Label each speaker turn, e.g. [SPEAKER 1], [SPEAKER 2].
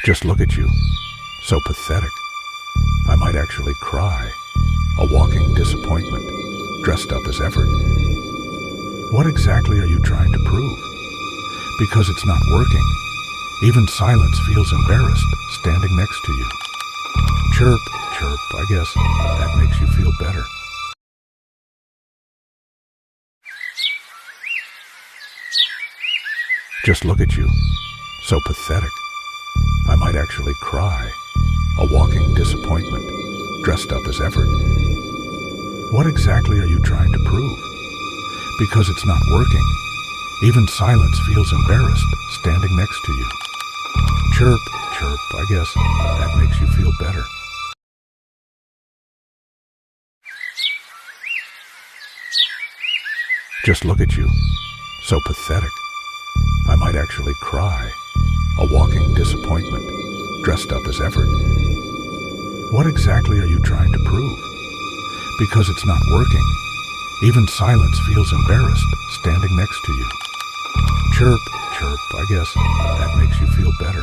[SPEAKER 1] Just look at you. So pathetic. I might actually cry. A walking disappointment, dressed up as effort. What exactly are you trying to prove? Because it's not working. Even silence feels embarrassed standing next to you. Chirp, chirp, I guess that makes you feel better. Just look at you. So pathetic. I might actually cry. A walking disappointment, dressed up as effort. What exactly are you trying to prove? Because it's not working. Even silence feels embarrassed standing next to you. Chirp, chirp, I guess that makes you feel better. Just look at you. So pathetic. I might actually cry. A walking disappointment, dressed up as effort. What exactly are you trying to prove? Because it's not working. Even silence feels embarrassed standing next to you. Chirp, chirp, I guess that makes you feel better.